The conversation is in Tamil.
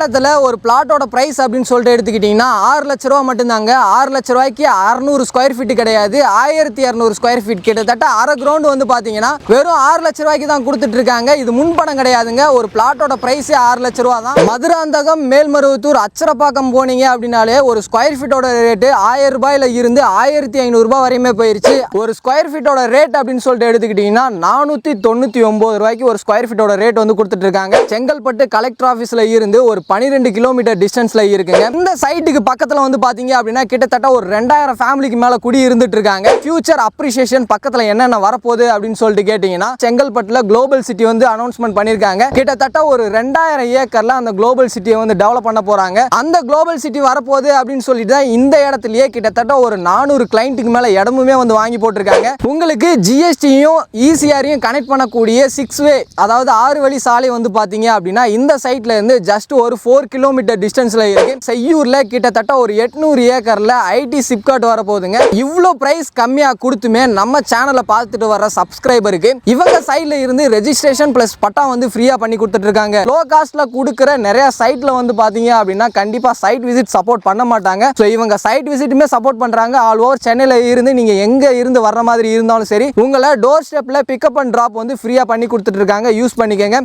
இடத்துல ஒரு பிளாட்டோட பிரைஸ் அப்படின்னு சொல்லிட்டு எடுத்துக்கிட்டிங்கன்னா 6 லட்ச ரூபா மட்டும்தாங்க. 6 லட்ச ரூபாய்க்கு 600 ஸ்கொயர் ஃபீட் கிடையாது, 1200 ஸ்கொயர் ஃபீட், கிட்டத்தட்ட அரை கிரவுண்ட் வந்து பார்த்தீங்கன்னா வெறும் 6 லட்ச ரூபாய்க்கு தான் கொடுத்துட்டு இருக்காங்க. இது முன்பணம் கிடையாதுங்க. ஒரு பிளாட்டோட பிரைஸே 6 லட்ச ரூபா தான். மதுராந்தகம், மேல்மருவத்தூர், அச்சரப்பாக்கம் போனீங்க அப்படின்னாலே ஒரு ஸ்கொயர் ஃபீட்டோட ரேட்டு 1000 ரூபாயில இருந்து 1500 ரூபாய் வரையுமே போயிருச்சு. ஒரு ஸ்கொயர் ஃபீட்டோட ரேட் அப்படின்னு சொல்லிட்டு எடுத்துக்கிட்டிங்கன்னா 499 ரூபாய்க்கு ஒரு ஸ்கொயர் ஃபீட்டோட ரேட் வந்து கொடுத்துட்டு இருக்காங்க. செங்கல்பட்டு கலெக்டர் ஆஃபீஸ்ல இருந்து ஒரு 12 கிலோமீட்டர் டிஸ்டன்ஸ்ல இருக்குங்க. இந்த சைட்டுக்கு பக்கத்துல வந்து பாத்தீங்க அப்படின்னா கிட்டத்தட்ட ஒரு 2000 ஃபேமிலிக்கு மேல குடி இருந்துட்டு இருக்காங்க. ஃபியூச்சர் அப்ரிசியேஷன் பக்கத்துல என்னென்ன வரப்போகுது அப்படின்னு சொல்லிட்டு கேட்டீங்கன்னா செங்கல்பட்டுல குளோபல் சிட்டி வந்து அனௌன்ஸ்மெண்ட் பண்ணிருக்காங்க. கிட்டத்தட்ட ஒரு 2000 ஏக்கர்ல அந்த குளோபல் சிட்டியை வந்து டெவலப் பண்ண போறாங்க. அந்த குளோபல் சிட்டி வரப்போகுது அப்படின்னு சொல்லிட்டு தான் இந்த இடத்துலயே கிட்டத்தட்ட ஒரு 400 கிளைண்ட்டுக்கு மேல இடமுமே வந்து வாங்கி போட்டிருக்காங்க. உங்களுக்கு ஜிஎஸ்டியும் ஈசிஆரையும் கனெக்ட் பண்ணக்கூடிய 6 வே, அதாவது 6 வழி சாலை வந்து பாத்தீங்க அப்படின்னா இந்த சைட்ல இருந்து ஜஸ்ட் ஒரு 4 கிலோமீட்டர் டிஸ்டன்ஸ்ல இருக்கு. செய்யூர்ல கிட்டத்தட்ட ஒரு 800 ஏக்கர்ல ஐடி சிப்காட் வர போகுதுங்க. இவ்வளோ பிரைஸ் கம்மியா கொடுத்துமே நம்ம சேனலை பார்த்துட்டு வர சப்ஸ்கிரைபருக்கு இவங்க சைட்ல இருந்து ரெஜிஸ்ட்ரேஷன் பிளஸ் பட்டா வந்து ஃப்ரீயா பண்ணி கொடுத்துட்டு இருக்காங்க. லோ காஸ்ட்ல கொடுக்குற நிறைய சைட்ல வந்து பாத்தீங்க அப்படின்னா கண்டிப்பா சைட் விசிட் சப்போர்ட் பண்ண மாட்டாங்க. ஸோ இவங்க சைட் விசிட்டுமே சப்போர்ட் பண்றாங்க. ஆல் ஓவர் சென்னையில இருந்து நீங்க எங்க இருந்து வர்ற மாதிரி இருந்தாலும் சரி உங்களை டோர் ஸ்டெப்ல பிக்கப் அண்ட் டிராப் வந்து ஃப்ரீயா பண்ணி கொடுத்துட்டு இருக்காங்க. யூஸ் பண்ணிக்கங்க.